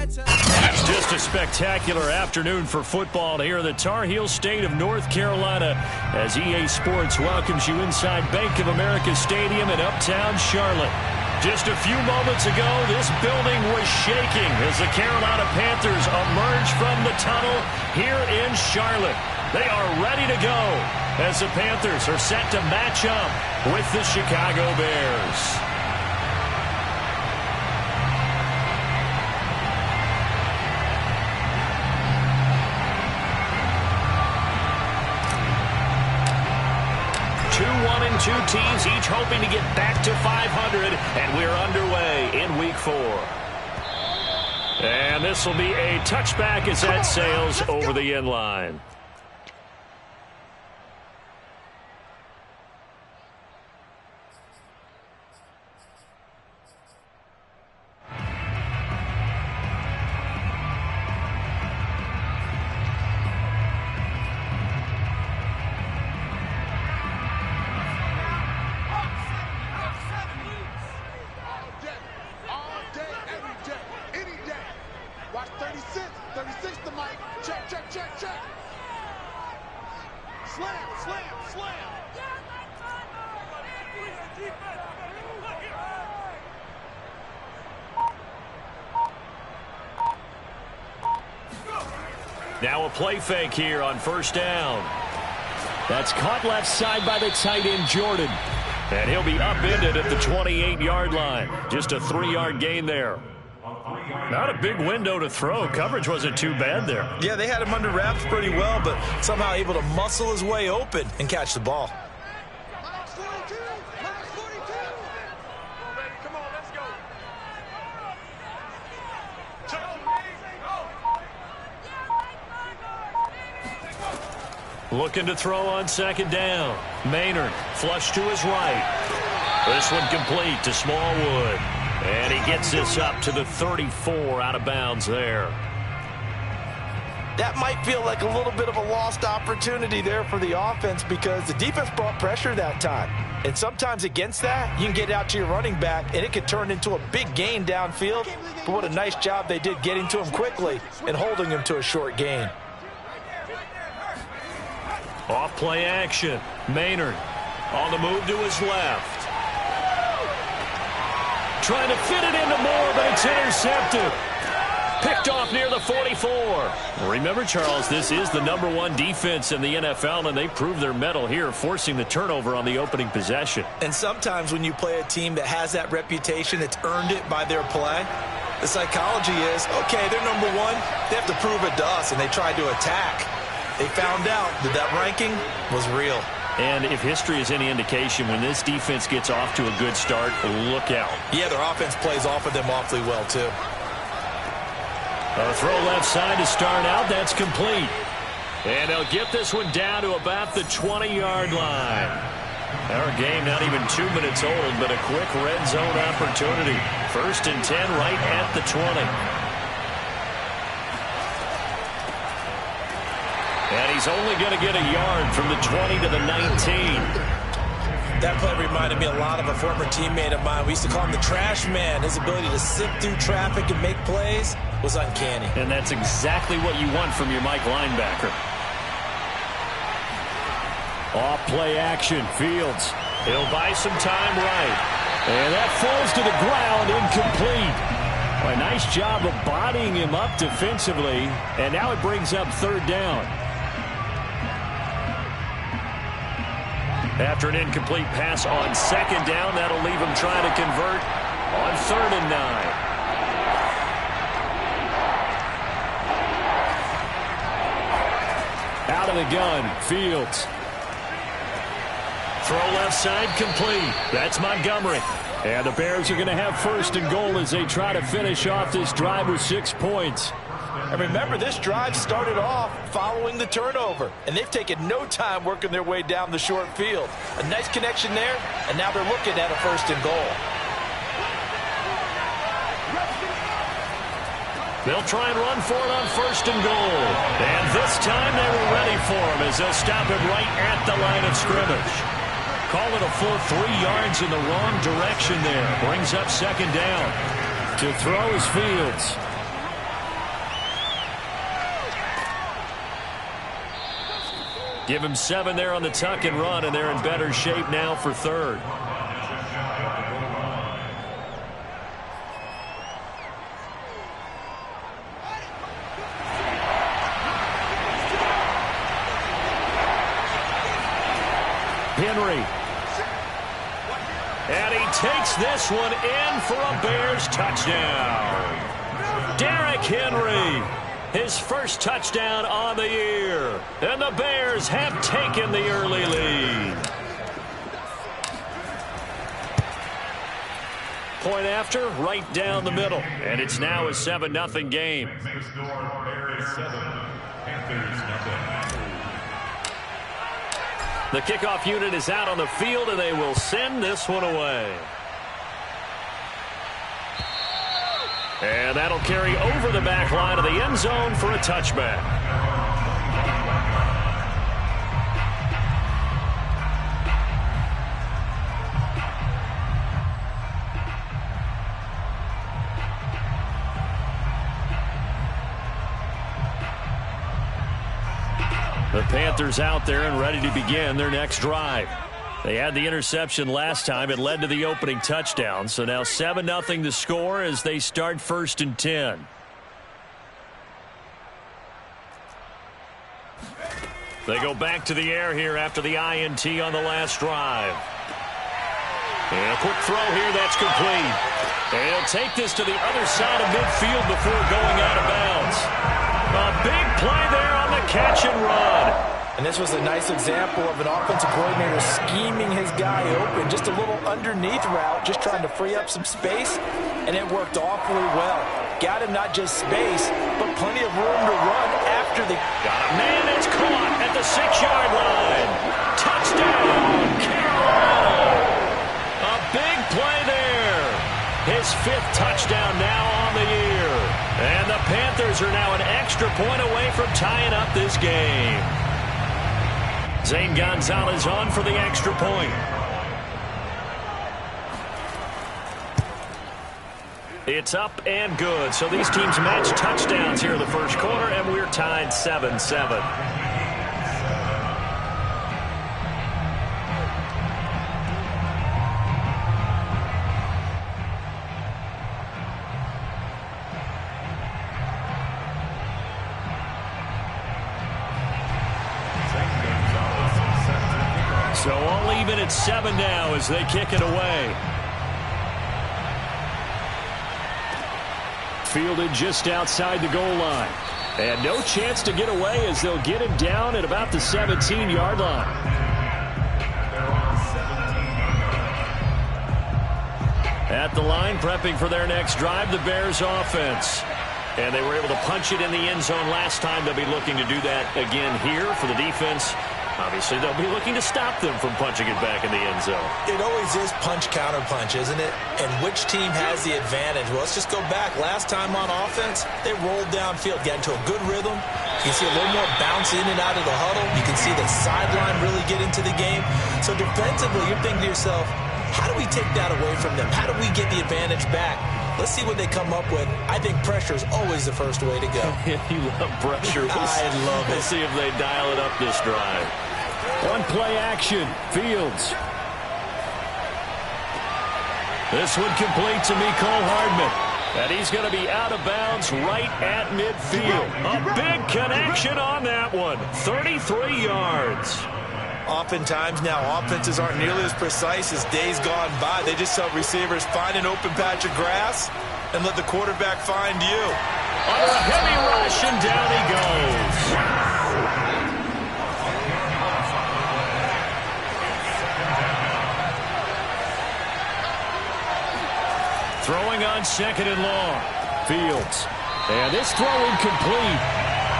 It's just a spectacular afternoon for football here in the Tar Heel state of North Carolina as EA Sports welcomes you inside Bank of America Stadium in uptown Charlotte. Just a few moments ago, this building was shaking as the Carolina Panthers emerge from the tunnel here in Charlotte. They are ready to go as the Panthers are set to match up with the Chicago Bears. Two teams each hoping to get back to 500, and we're underway in Week 4. And this will be a touchback as that sails over the end line. Now a play fake here on first down. That's caught left side by the tight end, Jordan. And he'll be upended at the 28-yard line. Just a 3-yard gain there. Not a big window to throw. Coverage wasn't too bad there. Yeah, they had him under wraps pretty well, but somehow able to muscle his way open and catch the ball. Looking to throw on second down. Maynard flush to his right. This one complete to Smallwood. And he gets this up to the 34 out of bounds there. That might feel like a little bit of a lost opportunity there for the offense because the defense brought pressure that time. And sometimes against that, you can get out to your running back, and it could turn into a big gain downfield. But what a nice job they did getting to him quickly and holding him to a short gain. Off play action. Maynard on the move to his left. Trying to fit it into Moore, but it's intercepted. Picked off near the 44. Remember, Charles, this is the #1 defense in the NFL, and they proved their mettle here, forcing the turnover on the opening possession. And sometimes when you play a team that has that reputation, it's earned it by their play. The psychology is, okay, they're #1. They have to prove it to us, and they tried to attack. They found out that that ranking was real. And if history is any indication, when this defense gets off to a good start, look out. Yeah, their offense plays off of them awfully well, too. A throw left side to start out. That's complete. And they'll get this one down to about the 20-yard line. Our game not even 2 minutes old, but a quick red zone opportunity. 1st and 10 right at the 20. And he's only going to get a yard from the 20 to the 19. That play reminded me a lot of a former teammate of mine. We used to call him the trash man. His ability to sift through traffic and make plays was uncanny. And that's exactly what you want from your Mike linebacker. Off play action. Fields. He'll buy some time right. And that falls to the ground, incomplete. A nice job of bodying him up defensively. And now it brings up 3rd down. After an incomplete pass on 2nd down, that'll leave him trying to convert on 3rd and 9. Out of the gun, Fields. Throw left side, complete. That's Montgomery. And the Bears are going to have 1st and goal as they try to finish off this drive with 6 points. And remember, this drive started off following the turnover, and they've taken no time working their way down the short field. A nice connection there, and now they're looking at a 1st and goal. They'll try and run for it on 1st and goal. And this time they were ready for him as they'll stop him right at the line of scrimmage. Call it a full 3 yards in the wrong direction there. Brings up 2nd down. To throw is Fields. Give him 7 there on the tuck and run, and they're in better shape now for third. Henry. And he takes this one in for a Bears touchdown. Derrick Henry, his first touchdown on the year. And the Bears have taken the early lead. Point after, right down the middle. And it's now a 7-0 game. The kickoff unit is out on the field, and they will send this one away. And that'll carry over the back line of the end zone for a touchback. The Panthers out there and ready to begin their next drive. They had the interception last time. It led to the opening touchdown. So now 7-0 to score as they start 1st and 10. They go back to the air here after the INT on the last drive. And a quick throw here, that's complete. And he'll take this to the other side of midfield before going out of bounds. A big play there on the catch and run. And this was a nice example of an offensive coordinator scheming his guy open. Just a little underneath route, just trying to free up some space, and it worked awfully well. Got him not just space, but plenty of room to run after the... Got a man that's caught at the 6-yard line. Touchdown, Carolina. A big play there. His 5th touchdown now on the year. And the Panthers are now an extra point away from tying up this game. Zane Gonzalez on for the extra point. It's up and good. So these teams match touchdowns here in the first quarter, and we're tied 7-7. So all even at 7 now as they kick it away. Fielded just outside the goal line. And no chance to get away as they'll get him down at about the 17-yard line. At the line, prepping for their next drive, the Bears offense. And they were able to punch it in the end zone last time. They'll be looking to do that again here for the defense. Obviously, they'll be looking to stop them from punching it back in the end zone. It always is punch-counter-punch, isn't it? And which team has the advantage? Well, let's just go back. Last time on offense, they rolled downfield, got into a good rhythm. You can see a little more bounce in and out of the huddle. You can see the sideline really get into the game. So defensively, you're thinking to yourself, how do we take that away from them? How do we get the advantage back? Let's see what they come up with. I think pressure is always the first way to go. You love pressure. I love it. We'll see if they dial it up this drive. One play action. Fields. This one complete to Mecole Hardman. And he's going to be out of bounds right at midfield. A big connection on that one. 33 yards. Oftentimes now, offenses aren't nearly as precise as days gone by. They just help receivers find an open patch of grass and let the quarterback find you. Under a heavy rush, and down he goes. Throwing on 2nd and long. Fields. And this throw incomplete.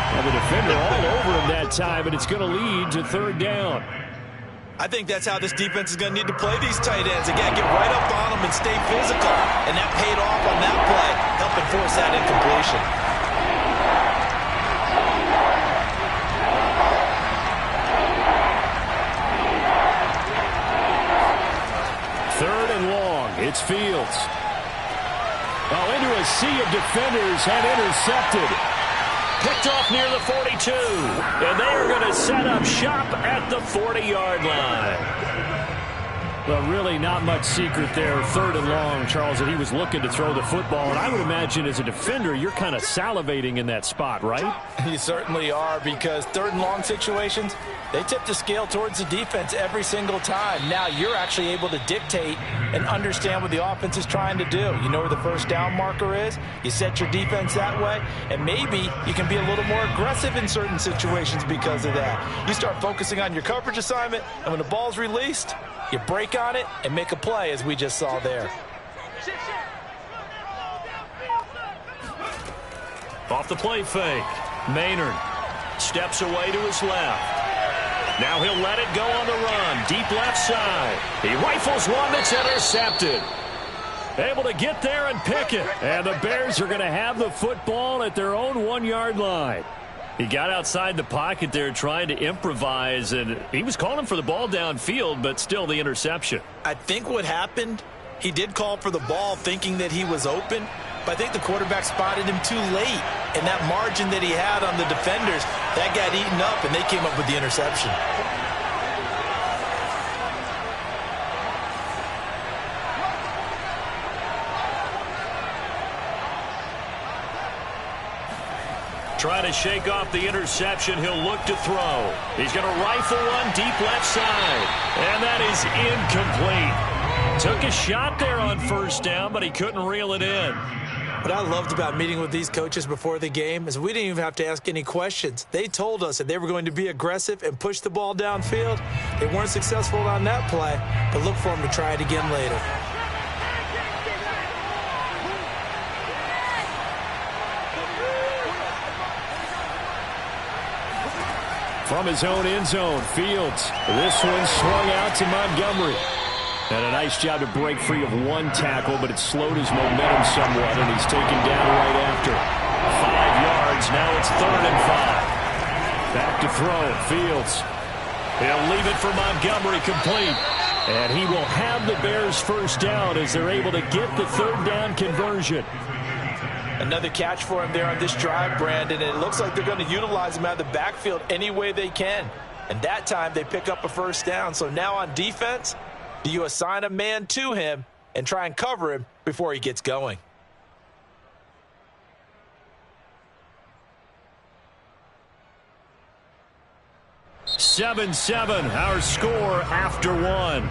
And the defender all over him that time, and it's going to lead to 3rd down. I think that's how this defense is going to need to play these tight ends. Again, get right up on them and stay physical. And that paid off on that play, helping force that incompletion. Third and long. It's Fields. Oh, into a sea of defenders, and intercepted. Picked off near the 42. And they are going to set up shop at the 40-yard line. Well, really not much secret there. Third and long, Charles, that he was looking to throw the football. And I would imagine as a defender, you're kind of salivating in that spot, right? You certainly are, because third and long situations, they tip the scale towards the defense every single time. Now you're actually able to dictate and understand what the offense is trying to do. You know where the first down marker is. You set your defense that way, and maybe you can be a little more aggressive in certain situations because of that. You start focusing on your coverage assignment, and when the ball's released, you break on it and make a play, as we just saw there. Off the play fake. Maynard steps away to his left. Now he'll let it go on the run. Deep left side. He rifles one that's intercepted. Able to get there and pick it. And the Bears are going to have the football at their own 1-yard line. He got outside the pocket there trying to improvise, and he was calling for the ball downfield, but still the interception. I think what happened, he did call for the ball thinking that he was open, but I think the quarterback spotted him too late. And that margin that he had on the defenders, that got eaten up, and they came up with the interception. Try to shake off the interception. He'll look to throw. He's going to rifle one deep left side. And that is incomplete. Took a shot there on first down, but he couldn't reel it in. What I loved about meeting with these coaches before the game is we didn't even have to ask any questions. They told us that they were going to be aggressive and push the ball downfield. They weren't successful on that play, but look for them to try it again later. From his own end zone, Fields. This one swung out to Montgomery. And a nice job to break free of one tackle, but it slowed his momentum somewhat, and he's taken down right after. 5 yards, now it's 3rd and 5. Back to throw, Fields. He'll leave it for Montgomery, complete. And he will have the Bears first down as they're able to get the 3rd down conversion. Another catch for him there on this drive, Brandon, and it looks like they're going to utilize him out of the backfield any way they can. And that time they pick up a first down. So now on defense, do you assign a man to him and try and cover him before he gets going? Seven, our score after one.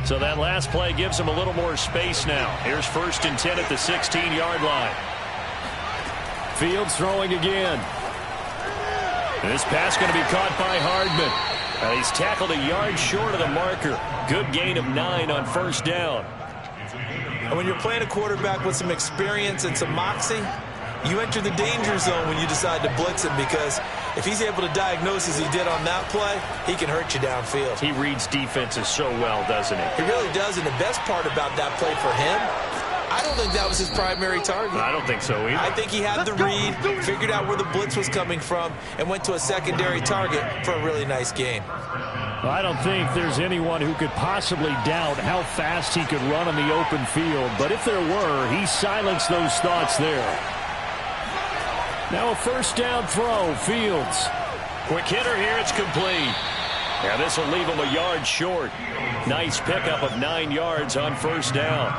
So that last play gives him a little more space now. Here's 1st and 10 at the 16-yard line. Fields throwing again. And this pass going to be caught by Hardman. And he's tackled a yard short of the marker. Good gain of 9 on first down. And when you're playing a quarterback with some experience and some moxie, you enter the danger zone when you decide to blitz him, because if he's able to diagnose as he did on that play, he can hurt you downfield. He reads defenses so well, doesn't he? He really does, and the best part about that play for him, I don't think that was his primary target. I don't think so either. I think he had the read, figured out where the blitz was coming from, and went to a secondary target for a really nice gain. Well, I don't think there's anyone who could possibly doubt how fast he could run on the open field, but if there were, he silenced those thoughts there. Now a first down throw, Fields. Quick hitter here, it's complete. And this will leave him a yard short. Nice pickup of 9 yards on first down.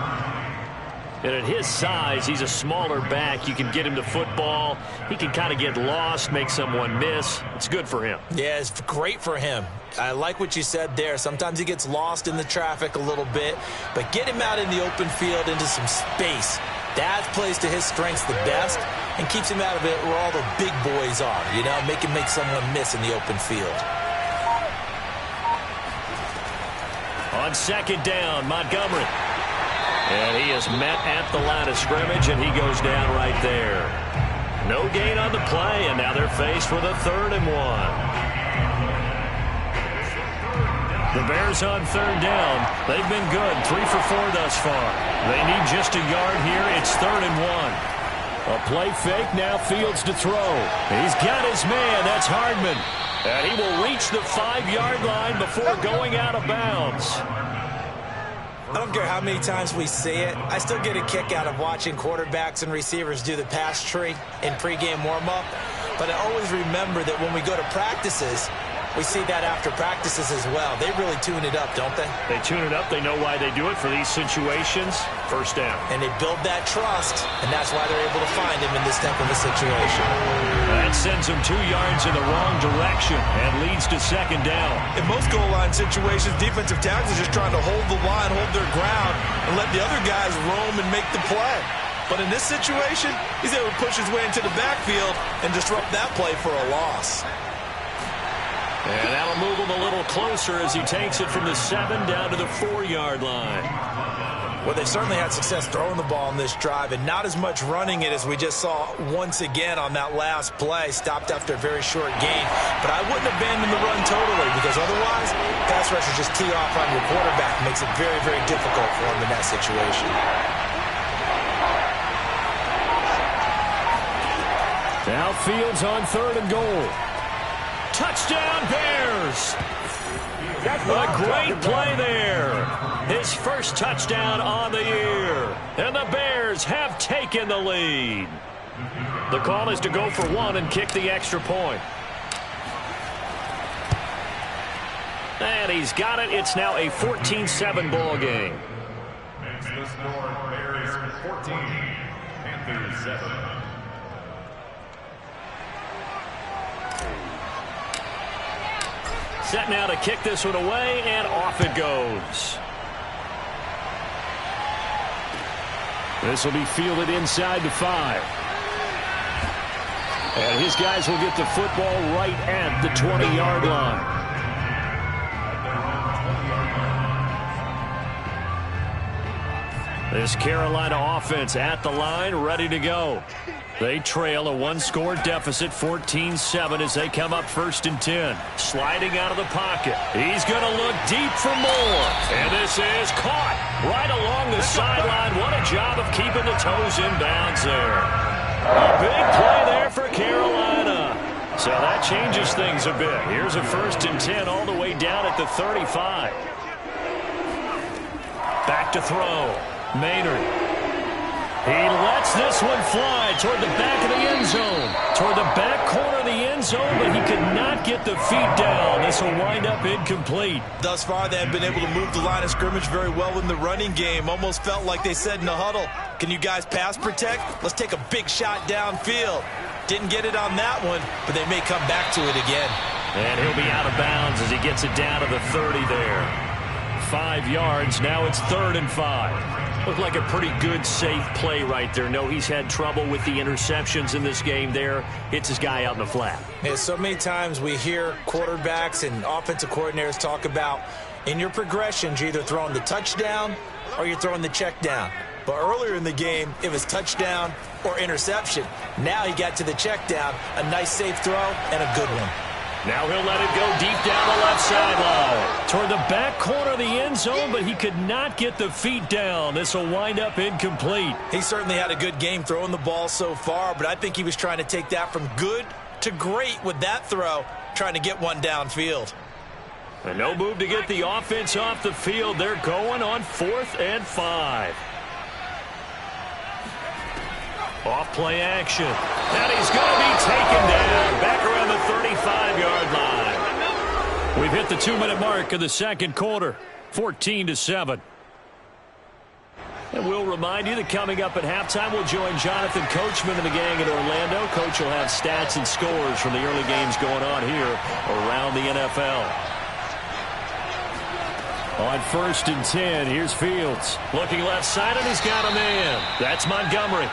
And at his size, he's a smaller back. You can get him to football. He can kind of get lost, make someone miss. It's good for him. Yeah, it's great for him. I like what you said there. Sometimes he gets lost in the traffic a little bit, but get him out in the open field into some space. That plays to his strengths the best and keeps him out of it where all the big boys are, you know, make him make someone miss in the open field. On second down, Montgomery. And he is met at the line of scrimmage, and he goes down right there. No gain on the play, and now they're faced with a 3rd and 1. The Bears on 3rd down. They've been good, 3 for 4 thus far. They need just a yard here. It's 3rd and 1. A play fake, now Fields to throw. He's got his man. That's Hardman. And he will reach the 5-yard line before going out of bounds. I don't care how many times we see it. I still get a kick out of watching quarterbacks and receivers do the pass tree in pregame warm-up. But I always remember that when we go to practices, we see that after practices as well. They really tune it up, don't they? They tune it up. They know why they do it for these situations. First down. And they build that trust, and that's why they're able to find him in this type of a situation. That sends him 2 yards in the wrong direction and leads to second down. In most goal line situations, defensive tackles are just trying to hold the line, hold their ground, and let the other guys roam and make the play. But in this situation, he's able to push his way into the backfield and disrupt that play for a loss. And that'll move him a little closer as he takes it from the 7 down to the 4-yard line. Well, they certainly had success throwing the ball on this drive and not as much running it as we just saw once again on that last play. Stopped after a very short gain. But I wouldn't abandon the run totally because otherwise, pass rushers just tee off on your quarterback. Makes it very, very difficult for him in that situation. Now Fields on 3rd and goal. Touchdown, Bears! A great play there. His first touchdown on the year. And the Bears have taken the lead. The call is to go for 1 and kick the extra point. And he's got it. It's now a 14-7 ball game. Makes the score Bears 14, Panthers 7. Set now to kick this one away, and off it goes. This will be fielded inside the 5. And his guys will get the football right at the 20-yard line. This Carolina offense at the line, ready to go. They trail a 1-score deficit, 14-7, as they come up 1st and 10. Sliding out of the pocket. He's going to look deep for more. And this is caught right along the sideline. What a job of keeping the toes in bounds there. A big play there for Carolina. So that changes things a bit. Here's a 1st and 10 all the way down at the 35. Back to throw. Maynard. He lets this one fly toward the back of the end zone. Toward the back corner of the end zone, but he could not get the feet down. This will wind up incomplete. Thus far, they have been able to move the line of scrimmage very well in the running game. Almost felt like they said in the huddle, can you guys pass protect? Let's take a big shot downfield. Didn't get it on that one, but they may come back to it again. And he'll be out of bounds as he gets it down to the 30 there. 5 yards. Now it's 3rd and 5. Looked like a pretty good, safe play right there. No, he's had trouble with the interceptions in this game there. Hits his guy out in the flat. Yeah, so many times we hear quarterbacks and offensive coordinators talk about in your progressions, you're either throwing the touchdown or you're throwing the check down. But earlier in the game, it was touchdown or interception. Now he got to the check down, a nice safe throw and a good one. Now he'll let it go deep down the left sideline. Toward the back corner of the end zone, but he could not get the feet down. This will wind up incomplete. He certainly had a good game throwing the ball so far, but I think he was trying to take that from good to great with that throw, trying to get one downfield. And no move to get the offense off the field. They're going on 4th and 5. Off play action. And he's going to be taken down back around the 35-yard line. We've hit the 2-minute mark of the second quarter. 14-7. And we'll remind you that coming up at halftime, we'll join Jonathan Coachman and the gang in Orlando. Coach will have stats and scores from the early games going on here around the NFL. On 1st and 10, here's Fields. Looking left side, and he's got a man. That's Montgomery.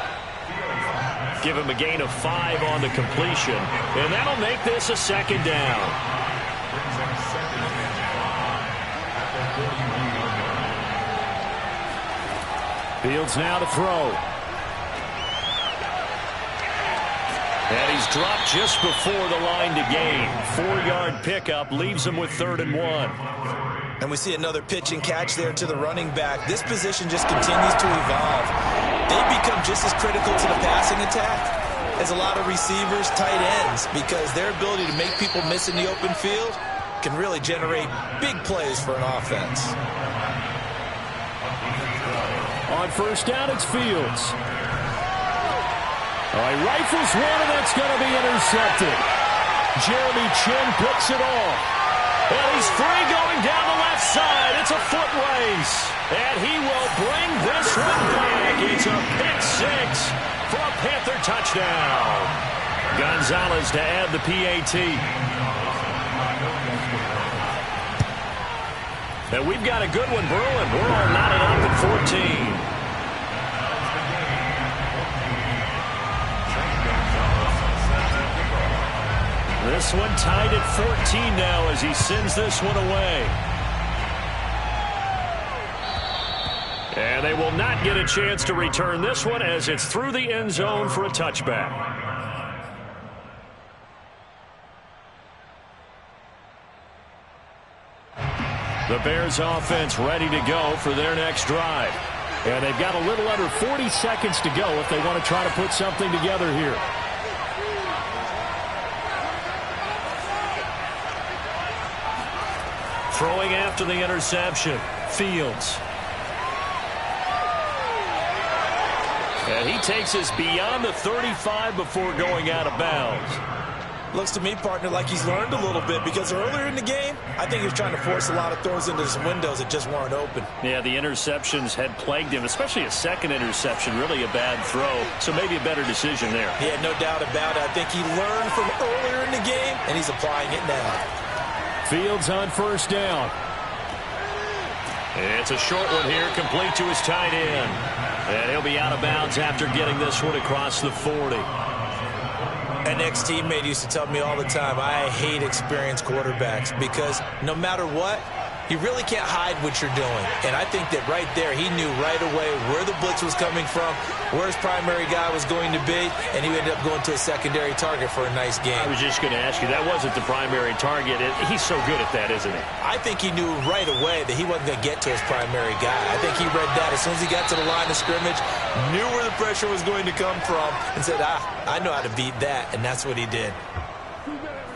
Give him a gain of 5 on the completion. And that'll make this a 2nd down. Fields now to throw. And he's dropped just before the line to gain. 4-yard pickup leaves him with 3rd and 1. And we see another pitch and catch there to the running back. This position just continues to evolve. They become just as critical to the passing attack as a lot of receivers, tight ends, because their ability to make people miss in the open field can really generate big plays for an offense. On first down, it's Fields. All right, rifles one, and that's going to be intercepted. Jeremy Chin picks it off. And he's free going down the left side. It's a foot race. And he will bring this one back. It's a pick six for a Panther touchdown. Gonzalez to add the PAT. And we've got a good one brewing. We're all knotted up at 14. This one tied at 14 now as he sends this one away. And they will not get a chance to return this one as it's through the end zone for a touchback. The Bears offense ready to go for their next drive. And they've got a little under 40 seconds to go if they want to try to put something together here. Throwing after the interception, Fields. And he takes us beyond the 35 before going out of bounds. Looks to me, partner, like he's learned a little bit, because earlier in the game, I think he was trying to force a lot of throws into some windows that just weren't open. Yeah, the interceptions had plagued him, especially a second interception, really a bad throw. So maybe a better decision there. Yeah, no doubt about it. I think he learned from earlier in the game, and he's applying it now. Fields on first down. It's a short one here, complete to his tight end. And he'll be out of bounds after getting this one across the 40. An ex-teammate used to tell me all the time, I hate experienced quarterbacks because no matter what, you really can't hide what you're doing. And I think that right there, he knew right away where the blitz was coming from, where his primary guy was going to be, and he ended up going to a secondary target for a nice game. I was just going to ask you, that wasn't the primary target. He's so good at that, isn't he? I think he knew right away that he wasn't going to get to his primary guy. I think he read that as soon as he got to the line of scrimmage, knew where the pressure was going to come from, and said, I know how to beat that, and that's what he did.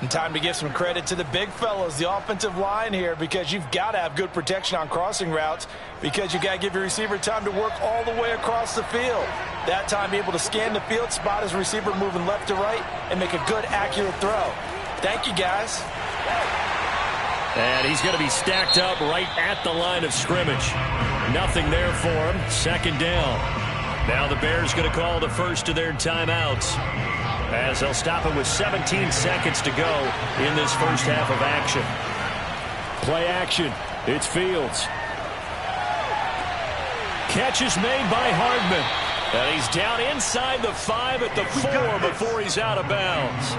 And time to give some credit to the big fellas, the offensive line here, because you've got to have good protection on crossing routes, because you've got to give your receiver time to work all the way across the field. That time able to scan the field, spot his receiver moving left to right, and make a good, accurate throw. Thank you, guys. And he's going to be stacked up right at the line of scrimmage. Nothing there for him. Second down. Now the Bears going to call the first of their timeouts, as they'll stop it with 17 seconds to go in this first half of action. Play action. It's Fields. Catch is made by Hardman. And he's down inside the 5 at the 4 before he's out of bounds.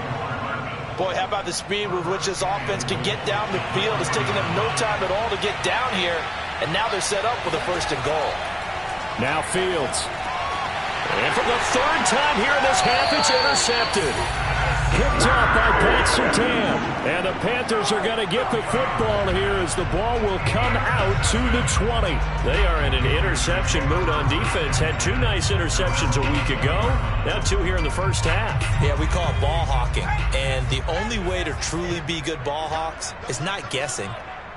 Boy, how about the speed with which this offense can get down the field? It's taken them no time at all to get down here. And now they're set up with a first and goal. Now Fields. And for the third time here in this half, it's intercepted. Picked up by Pat Surtain. And the Panthers are going to get the football here as the ball will come out to the 20. They are in an interception mood on defense. Had 2 nice interceptions a week ago. Now 2 here in the first half. Yeah, we call it ball hawking. And the only way to truly be good ball hawks is not guessing.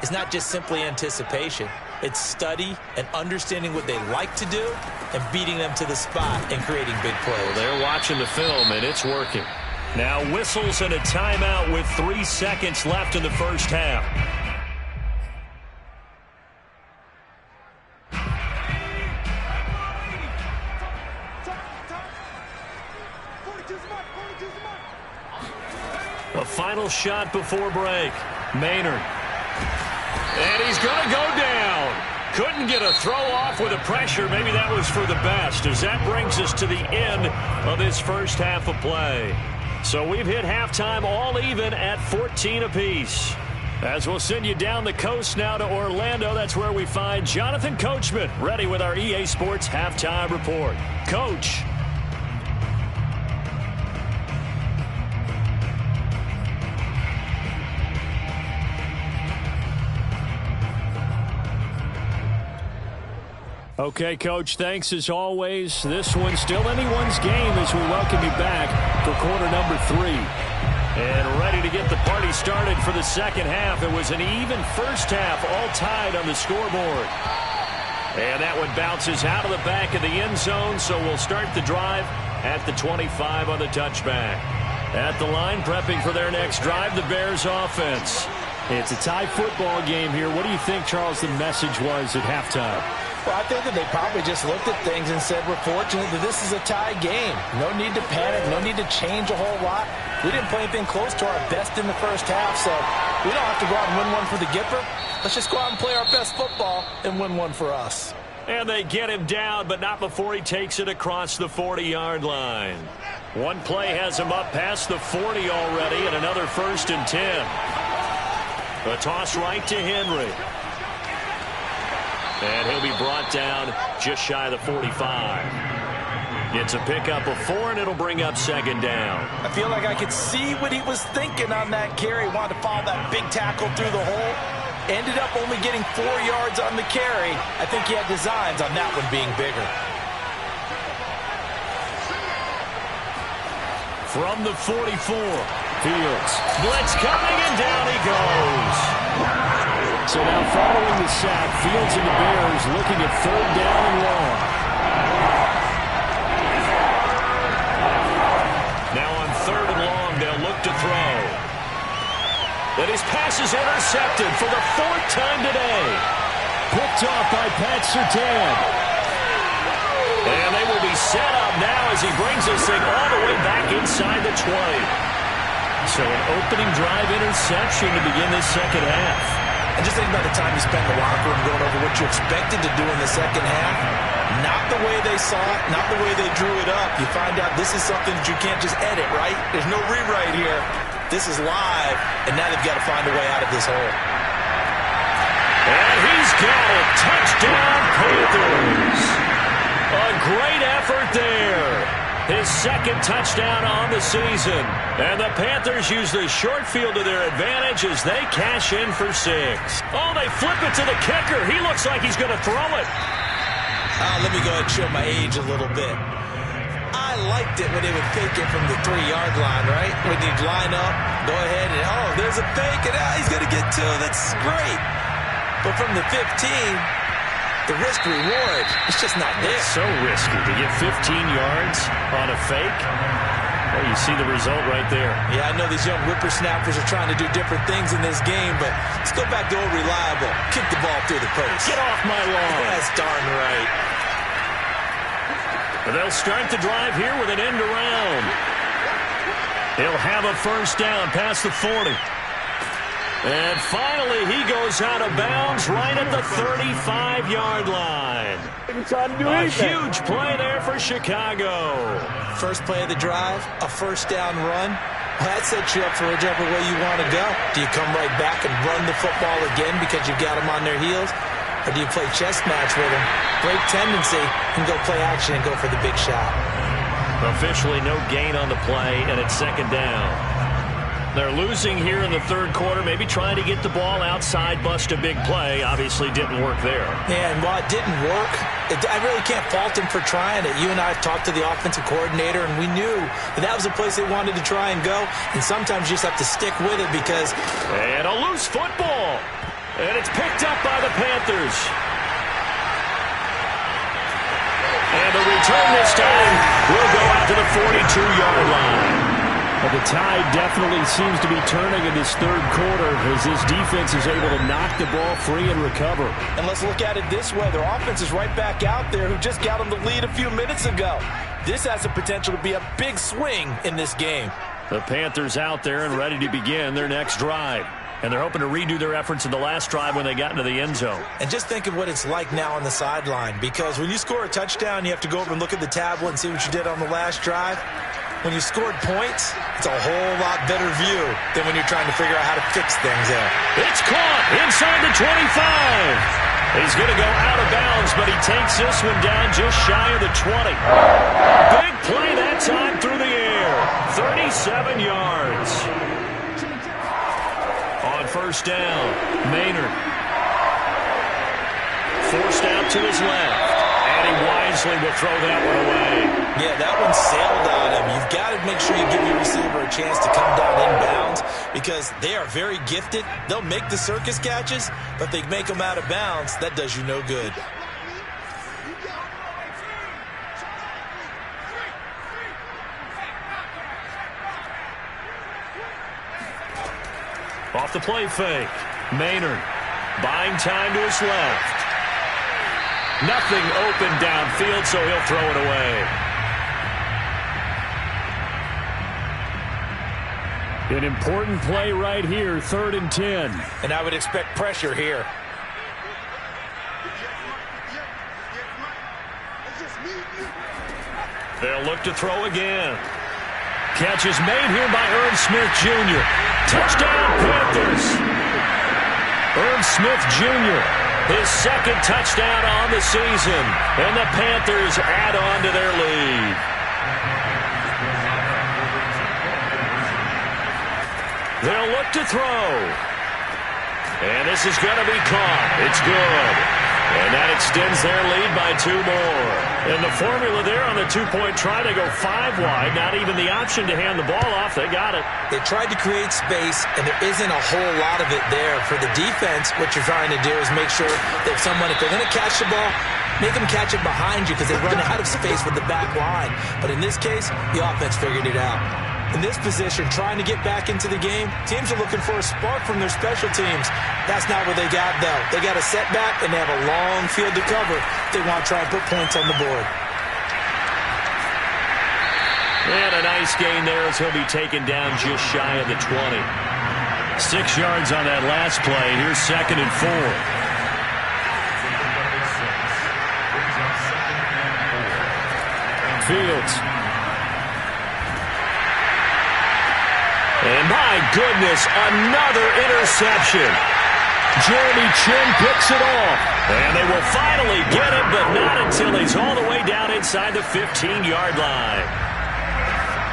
It's not just simply anticipation. It's study and understanding what they like to do and beating them to the spot and creating big plays. Well, they're watching the film, and it's working. Now whistles and a timeout with 3 seconds left in the first half. A final shot before break. Maynard. And he's going to go down. Couldn't get a throw off with the pressure. Maybe that was for the best, as that brings us to the end of this first half of play. So we've hit halftime all even at 14 apiece. As we'll send you down the coast now to Orlando, that's where we find Jonathan Coachman ready with our EA Sports Halftime Report. Coach. Okay, Coach, thanks as always. This one's still anyone's game as we welcome you back for quarter number 3. And ready to get the party started for the second half. It was an even first half, all tied on the scoreboard. And that one bounces out of the back of the end zone, so we'll start the drive at the 25 on the touchback. At the line, prepping for their next drive, the Bears offense. It's a tie football game here. What do you think, Charles, the message was at halftime? Well, I think that they probably just looked at things and said, we're fortunate that this is a tie game. No need to panic. No need to change a whole lot. We didn't play anything close to our best in the first half, so we don't have to go out and win one for the Gipper. Let's just go out and play our best football and win one for us. And they get him down, but not before he takes it across the 40-yard line. One play has him up past the 40 already, and another 1st and 10. A toss right to Henry. And he'll be brought down just shy of the 45. Gets a pickup of 4, and it'll bring up 2nd down. I feel like I could see what he was thinking on that carry. Wanted to follow that big tackle through the hole. Ended up only getting 4 yards on the carry. I think he had designs on that one being bigger. From the 44, Fields. Blitz coming, and down he goes. So now following the sack, Fields and the Bears looking at 3rd down and long. Now on 3rd and long, they'll look to throw. And his pass is intercepted for the 4th time today. Picked off by Pat Surtain. And they will be set up now as he brings this thing all the way back inside the 20. So an opening drive interception to begin this second half. And just think about the time you spent in the locker room going over what you expected to do in the second half. Not the way they saw it, not the way they drew it up. You find out this is something that you can't just edit, right? There's no rewrite here. This is live, and now they've got to find a way out of this hole. And he's got it. Touchdown, Panthers. A great effort there. His 2nd touchdown on the season. And the Panthers use the short field to their advantage as they cash in for 6. Oh, they flip it to the kicker. He looks like he's going to throw it. Let me go ahead and show my age a little bit. I liked it when they would fake it from the 3-yard line, right? When you'd line up, go ahead and, oh, there's a fake, and he's going to get 2. That's great. But from the 15, the risk-reward, it's just not there. It's so risky to get 15 yards on a fake. Well, you see the result right there. Yeah, I know these young whippersnappers are trying to do different things in this game, but let's go back to old reliable. Kick the ball through the post. Get off my lawn. That's darn right. But they'll start the drive here with an end around. He'll have a 1st down past the 40. And finally, he goes out of bounds right at the 35-yard line. A huge play there for Chicago. First play of the drive, a 1st down run. Well, that sets you up for whichever way you want to go. Do you come right back and run the football again because you've got them on their heels? Or do you play chess match with them, break tendency, and go play action and go for the big shot? Officially no gain on the play, and it's 2nd down. They're losing here in the 3rd quarter, maybe trying to get the ball outside, bust a big play. Obviously didn't work there. Yeah, and while it didn't work, I really can't fault him for trying it. You and I have talked to the offensive coordinator, and we knew that was a place they wanted to try and go. And sometimes you just have to stick with it because... And a loose football. And it's picked up by the Panthers. And the return this time will go out to the 42-yard line. Well, the tide definitely seems to be turning in this 3rd quarter as this defense is able to knock the ball free and recover. And let's look at it this way. Their offense is right back out there who just got them the lead a few minutes ago. This has the potential to be a big swing in this game. The Panthers out there and ready to begin their next drive. And they're hoping to redo their efforts in the last drive when they got into the end zone. And just think of what it's like now on the sideline, because when you score a touchdown, you have to go over and look at the tablet and see what you did on the last drive. When you scored points, it's a whole lot better view than when you're trying to figure out how to fix things there. It's caught inside the 25. He's going to go out of bounds, but he takes this one down just shy of the 20. Big play that time through the air. 37 yards. On 1st down, Maynard. Forced out to his left. And he wisely will throw that one away. Yeah, that one sailed on him. You've got to make sure you give your receiver a chance to come down inbounds because they are very gifted. They'll make the circus catches, but they make them out of bounds. That does you no good. Off the play fake. Maynard buying time to his left. Nothing open downfield, so he'll throw it away. An important play right here, 3rd and 10. And I would expect pressure here. They'll look to throw again. Catch is made here by Irv Smith Jr. Touchdown, Panthers. Irv Smith Jr., his 2nd touchdown on the season. And the Panthers add on to their lead. They'll look to throw. And this is going to be caught. It's good. And that extends their lead by 2 more. And the formula there on the 2-point try to go 5 wide. Not even the option to hand the ball off. They got it. They tried to create space, and there isn't a whole lot of it there. For the defense, what you're trying to do is make sure that someone, if they're going to catch the ball, make them catch it behind you because they run out of space with the back line. But in this case, the offense figured it out. In this position, trying to get back into the game, teams are looking for a spark from their special teams. That's not what they got, though. They got a setback, and they have a long field to cover if they want to try and put points on the board. And a nice gain there as he'll be taken down just shy of the 20. 6 yards on that last play. Here's 2nd and 4. Fields. And my goodness, another interception. Jeremy Chin picks it off. And they will finally get it, but not until he's all the way down inside the 15-yard line.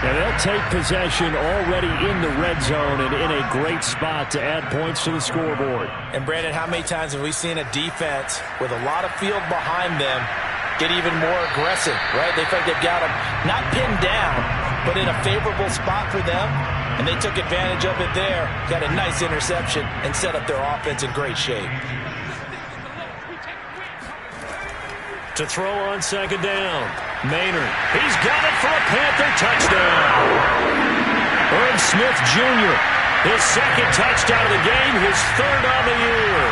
And they'll take possession already in the red zone and in a great spot to add points to the scoreboard. And, Brandon, how many times have we seen a defense with a lot of field behind them get even more aggressive, right? They feel like they've got them not pinned down, but in a favorable spot for them. And they took advantage of it there, got a nice interception, and set up their offense in great shape. To throw on 2nd down, Maynard. He's got it for a Panther touchdown. Irv Smith Jr., his 2nd touchdown of the game, his 3rd on the year.